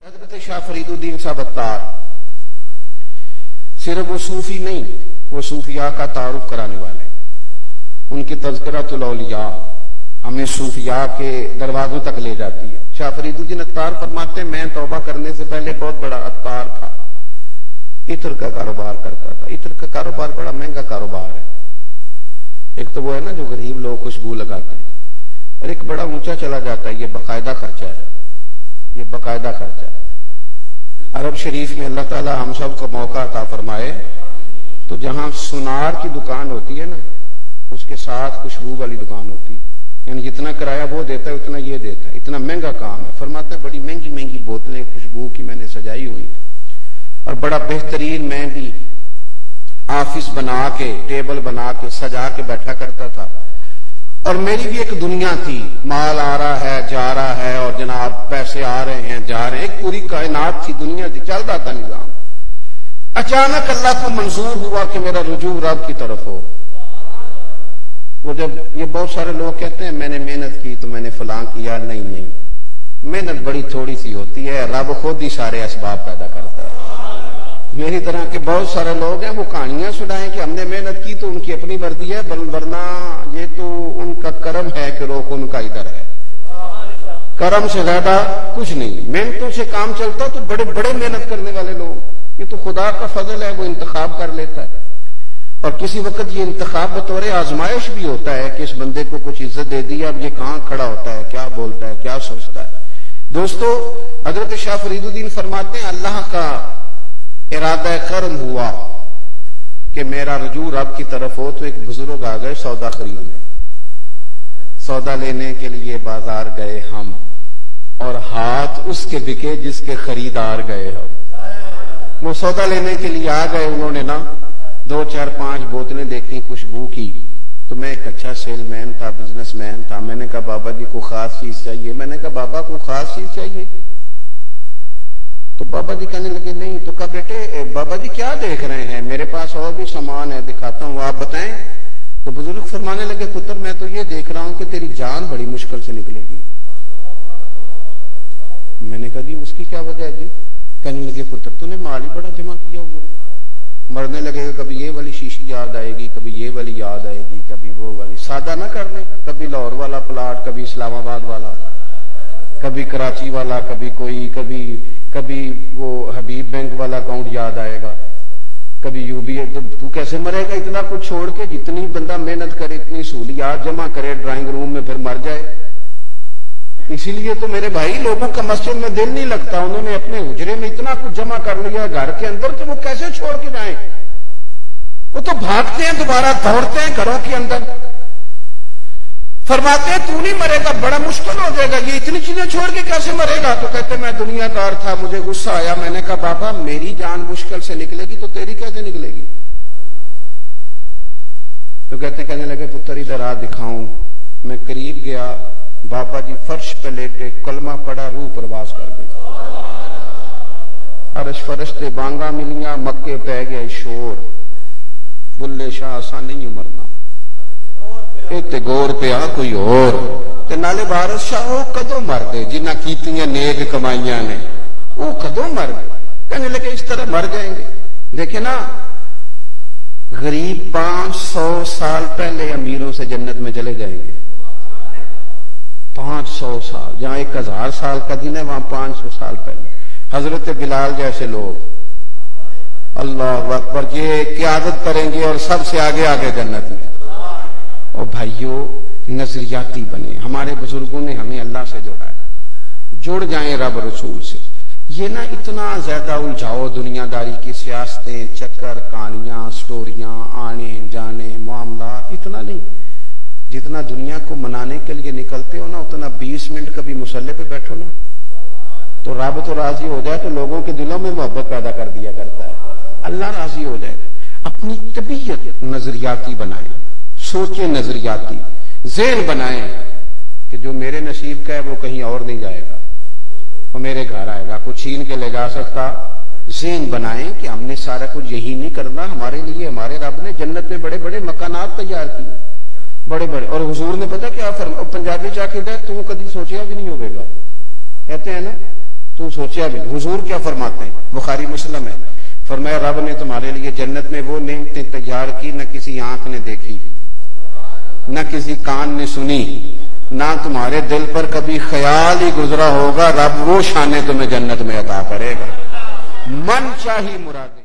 حضرت شاہ فرید الدین صاحب عطار صرف وہ صوفی نہیں، وہ صوفیاء کا تعارف کرانے والے، ان کی تذکرۃ الاولیاء ہمیں صوفیاء کے دروازوں تک لے جاتی ہے۔ شاہ فرید الدین عطار فرماتے ہیں میں توبہ کرنے سے پہلے بہت بڑا عطار تھا، عطر کا کاروبار کرتا تھا۔ عطر کا کاروبار بڑا مہنگا کاروبار ہے، ایک تو وہ ہے نا جو غریب لوگ خوشبو لگاتے ہیں، اور ایک بڑا اونچا چلا جاتا ہے، یہ باقاعدہ خرچہ ہے، یہ باقاعدہ خرچہ ہے۔ عرب شریف میں اللہ تعالی ہم سب کو موقع عطا فرمائے تو جہاں سنار کی دکان ہوتی ہے نا، اس کے ساتھ خوشبو والی دکان ہوتی، یعنی جتنا کرایہ وہ دیتا ہے اتنا یہ دیتا ہے، اتنا مہنگا کام ہے۔ فرماتا ہے بڑی مہنگی مہنگی بوتلیں خوشبو کی میں نے سجائی ہوئی، اور بڑا بہترین میں بھی آفس بنا کے ٹیبل بنا کے سجا کے بیٹھا کرتا تھا، اور میری بھی ایک دنیا تھی، مال آ رہا ہے جا رہا ہے، اور جناب پیسے آ رہے ہیں جا رہے ہیں، ایک پوری کائنات تھی، دنیا تھی، چل رہا تھا نظام۔ اچانک اللہ کو منظور ہوا کہ میرا رجوع رب کی طرف ہو۔ وہ جب یہ بہت سارے لوگ کہتے ہیں میں نے محنت کی تو میں نے فلاں کیا، نہیں نہیں، محنت بڑی تھوڑی سی ہوتی ہے، رب خود ہی سارے اسباب پیدا کرتا ہے۔ میری طرح کے بہت سارے لوگ ہیں وہ کہانیاں سنائیں کہ ہم نے محنت کی تو ان کی اپنی مرضی ہے، ورنہ یہ تو ان کا کرم ہے کہ روک ان کا ادھر ہے، کرم سے زیادہ کچھ نہیں۔ محنتوں سے کام چلتا تو بڑے بڑے محنت کرنے والے لوگ، یہ تو خدا کا فضل ہے، وہ انتخاب کر لیتا ہے، اور کسی وقت یہ انتخاب بطور آزمائش بھی ہوتا ہے کہ اس بندے کو کچھ عزت دے دی، اب یہ کہاں کھڑا ہوتا ہے، کیا بولتا ہے، کیا سوچتا ہے۔ دوستو حضرت شاہ فرید الدین فرماتے ہیں اللہ کا ارادہ کرم ہوا کہ میرا رجوع رب کی طرف ہو تو ایک بزرگ آ گئے سودا خریدنے، سودا لینے کے لیے بازار گئے ہم، اور ہاتھ اس کے بکے جس کے خریدار گئے ہم۔ وہ سودا لینے کے لیے آ گئے، انہوں نے نا 2 4 5 بوتلیں دیکھی خوشبو کی، تو میں ایک اچھا سیل مین تھا، بزنس مین تھا، میں نے کہا بابا جی کو خاص چیز چاہیے، میں نے کہا بابا کو خاص چیز چاہیے، تو بابا جی کہنے لگے نہیں، تو کہا بیٹے بابا جی کیا دیکھ رہے ہیں، میرے پاس اور بھی سامان ہے دکھاتا ہوں، آپ بتائیں۔ تو بزرگ فرمانے لگے پتر میں تو یہ دیکھ رہا ہوں کہ تیری جان بڑی مشکل سے نکلے گی۔ میں نے کہا جی اس کی کیا وجہ ہے جی؟ کہنے لگے پتر تو نے مال ہی بڑا جمع کیا ہوا ہے، مرنے لگے گا کبھی یہ والی شیشی یاد آئے گی، کبھی یہ والی یاد آئے گی، کبھی وہ والی، سادہ نہ کر لیں، کبھی لاہور والا پلاٹ، کبھی اسلام آباد والا، کبھی کراچی والا، کبھی کوئی، کبھی وہ حبیب بینک والا اکاؤنٹ یاد آئے گا، کبھی یو بی اے۔ تو کیسے مرے گا اتنا کچھ چھوڑ کے؟ جتنی بندہ محنت کرے، اتنی سہولیات جمع کرے ڈرائنگ روم میں، پھر مر جائے۔ اسی لیے تو میرے بھائی لوگوں کا مسجد میں دل نہیں لگتا، انہوں نے اپنے حجرے میں اتنا کچھ جمع کر لیا گھر کے اندر کہ وہ کیسے چھوڑ کے جائیں؟ وہ تو بھاگتے ہیں، دوبارہ دوڑتے ہیں گھروں کے اندر۔ فرماتے ہیں تو نہیں مرے گا، بڑا مشکل ہو جائے گا، یہ اتنی چیزیں چھوڑ کے کیسے مرے گا؟ تو کہتے میں دنیا دار تھا، مجھے غصہ آیا، میں نے کہا بابا میری جان مشکل سے نکلے گی تو تیری کیسے نکلے گی؟ تو کہنے لگے پتر ادھر آ دکھاؤں۔ میں قریب گیا، بابا جی فرش پہ لیٹے، کلمہ پڑا، روح پرواز کر گئی، عرش فرشتے بانگا ملیاں، مکے پہ گیا شور، بلے شاہ آسا نہیں مرنا، تے گور پہ آ کوئی اور، تے نالے بارش شاہ وہ کدوں مر گئے جنہ کیتیاں نیک کمائیاں نے، وہ کدوں مر گئے؟ کہنے لگے اس طرح مر جائیں گے۔ دیکھیں نا غریب 500 سال پہلے امیروں سے جنت میں چلے جائیں گے، 500 سال، جہاں 1000 سال کا دن ہے وہاں 500 سال پہلے حضرت بلال جیسے لوگ اللہ اکبر یہ قیادت کریں گے اور سب سے آگے آگے جنت میں۔ اور بھائیوں نظریاتی بنے، ہمارے بزرگوں نے ہمیں اللہ سے جوڑا ہے، جڑ جائیں رب رسول سے۔ یہ نہ اتنا زیادہ الجھاؤ دنیا داری کی سیاستیں، چکر، کہانیاں، سٹوریاں، آنے جانے، معاملات، اتنا نہیں۔ جتنا دنیا کو منانے کے لیے نکلتے ہو نا، اتنا 20 منٹ کبھی مسلح پہ بیٹھو نا تو رب تو راضی ہو جائے تو لوگوں کے دلوں میں محبت پیدا کر دیا کرتا ہے، اللہ راضی ہو جائے۔ اپنی طبیعت نظریاتی بنائیں، سوچیں نظریاتی، ذہن بنائیں کہ جو میرے نصیب کا ہے وہ کہیں اور نہیں جائے گا، وہ میرے گھر آئے گا، کوئی چھین کے لے جا سکتا۔ ذہن بنائیں کہ ہم نے سارا کچھ یہی نہیں کرنا، ہمارے لیے ہمارے رب نے جنت میں بڑے بڑے مکانات تیار کیے، بڑے بڑے، اور حضور نے پتہ کیا فرمایا، پنجابی چاقیدہ تو کدی سوچیا بھی نہیں ہوگا، کہتے ہیں نا تو سوچا بھی حضور کیا فرماتے ہیں، بخاری مسلم ہے، فرمایا رب نے تمہارے لیے جنت میں وہ نعمتیں تیار کی نہ کسی آنکھ نے دیکھی، نہ کسی کان نے سنی، نہ تمہارے دل پر کبھی خیال ہی گزرا ہوگا، رب وہ شانیں تمہیں جنت میں عطا کرے گا، من چاہی مراد